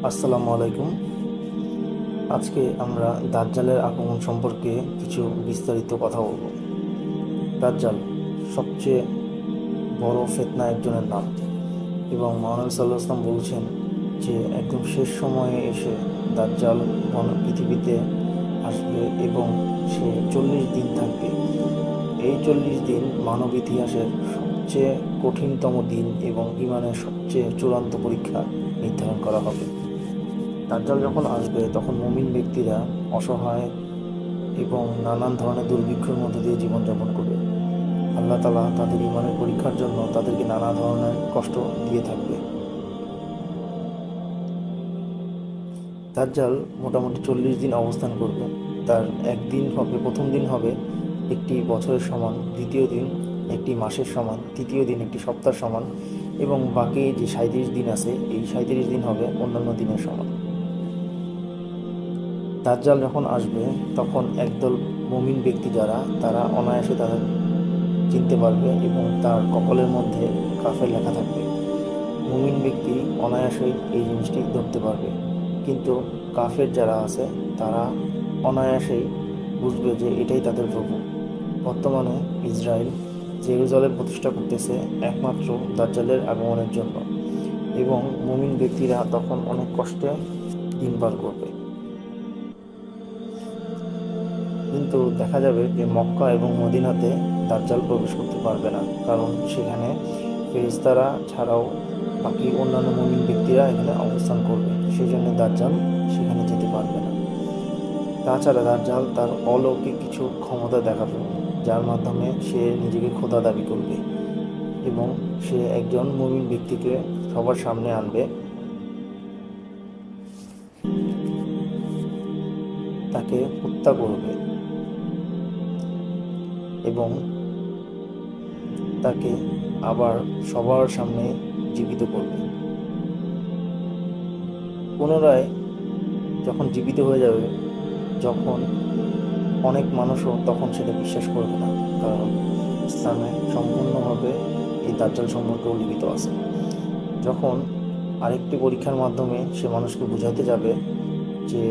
আসসালামু আলাইকুম। আজকে আমরা দাজ্জালের আগমন সম্পর্কে কিছু বিস্তারিত কথা বলবো। দাজ্জাল সবচেয়ে বড় ফিতনা একজনের নাম, এবং মহানবী সাল্লাল্লাহু আলাইহি ওয়াসাল্লাম বলছেন যে একদম শেষ সময়ে এসে দাজ্জাল পৃথিবীতে আসবে এবং সে 40 দিন থাকবে। এই 40 দিন মানব ইতিহাসের সবচেয়ে কঠিনতম দিন এবং ইমানের সবচেয়ে চূড়ান্ত পরীক্ষা নির্ধারণ করা হবে। দাজ্জাল যখন আসবে তখন মুমিন ব্যক্তিরা অসহায় এবং নানান ধরনের দুর্ভিক্ষের মধ্যে দিয়ে জীবনযাপন করবে। আল্লাহ তাআলা তাদের ইমানের পরীক্ষার জন্য তাদেরকে নানা ধরনের কষ্ট দিয়ে থাকবে। দাজ্জাল মোটামুটি 40 দিন অবস্থান করবে। তার একদিন হবে, প্রথম দিন হবে একটি বছরের সমান, দ্বিতীয় দিন একটি মাসের সমান, তৃতীয় দিন একটি সপ্তাহের সমান, এবং বাকি যে 37 দিন আছে এই 37 দিন হবে অন্যান্য দিনের সমান। দাজ্জাল যখন আসবে তখন একদল মুমিন ব্যক্তি যারা, তারা অনায়াসে তাদের চিনতে পারবে এবং তার কপালের মধ্যে কাফের লেখা থাকবে। মুমিন ব্যক্তি অনায়াসেই এই জিনিসটি ধরতে পারবে, কিন্তু কাফের যারা আছে তারা অনায়াসেই বুঝবে যে এটাই তাদের প্রভু। বর্তমানে ইসরায়েল জেরুজালেম প্রতিষ্ঠা করতেছে একমাত্র দাজ্জালের আগমনের জন্য, এবং মুমিন ব্যক্তিরা তখন অনেক কষ্টে দিন পার করবে। কিন্তু দেখা যাবে যে মক্কা এবং মদিনাতে দাজ্জাল প্রবেশ করতে পারবে না, কারণ সেখানে ফেরেশতারা ছাড়াও বাকি অন্যান্য মুমিন ব্যক্তিরা এখানে অবস্থান করবে, সেই জন্য দাজ্জাল সেখানে যেতে পারবে না। তাছাড়া দাজ্জাল তার অলৌকিক কিছু ক্ষমতা দেখাবে, যার মাধ্যমে সে নিজেকে খোদা দাবি করবে এবং সে একজন মুমিন ব্যক্তিকে সবার সামনে আনবে, তাকে হত্যা করবে এবং তাকে আবার সবার সামনে জীবিত করবে। পুনরায় যখন জীবিত হয়ে যাবে, যখন অনেক মানুষও তখন সেটা বিশ্বাস করবে না, কারণ ইসলামে সম্পূর্ণভাবে এই দাজ্জাল সম্পর্কে উল্লিখিত আছে। যখন আরেকটি পরীক্ষার মাধ্যমে সে মানুষকে বোঝাতে যাবে যে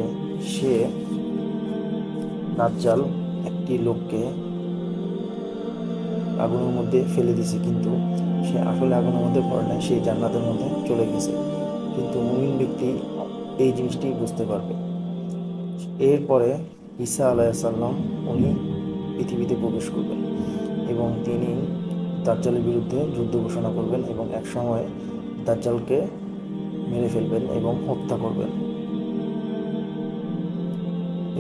সে দাজ্জাল একটি লোককে আগুনের মধ্যে ফেলে দিছে, কিন্তু সে আসলে আগুনের মধ্যে পড়ে নাই, সে জান্নাতের মধ্যে চলে গেছে, কিন্তু মুমিন ব্যক্তি এই জিনিসটি বুঝতে পারবে। এরপরে ঈসা আলাইহিসসালাম উনি পৃথিবীতে প্রবেশ করবেন এবং তিনি দাজ্জালের বিরুদ্ধে যুদ্ধ ঘোষণা করবেন এবং একসময় দাজ্জালকে মেরে ফেলবেন এবং হত্যা করবেন,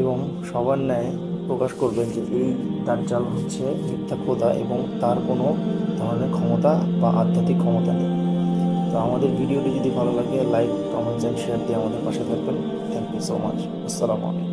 এবং সবার ন্যায় প্রকাশ করবেন যে এই দাজ্জাল হচ্ছে মিথ্যা খোদা এবং তার কোনো ধরনের ক্ষমতা বা আধ্যাত্মিক ক্ষমতা নেই। তো আমাদের ভিডিওটি যদি ভালো লাগে, লাইক, কমেন্টস অ্যান্ড শেয়ার দিয়ে আমাদের পাশে থাকবেন। Thank you so much. আসসালামু আলাইকুম।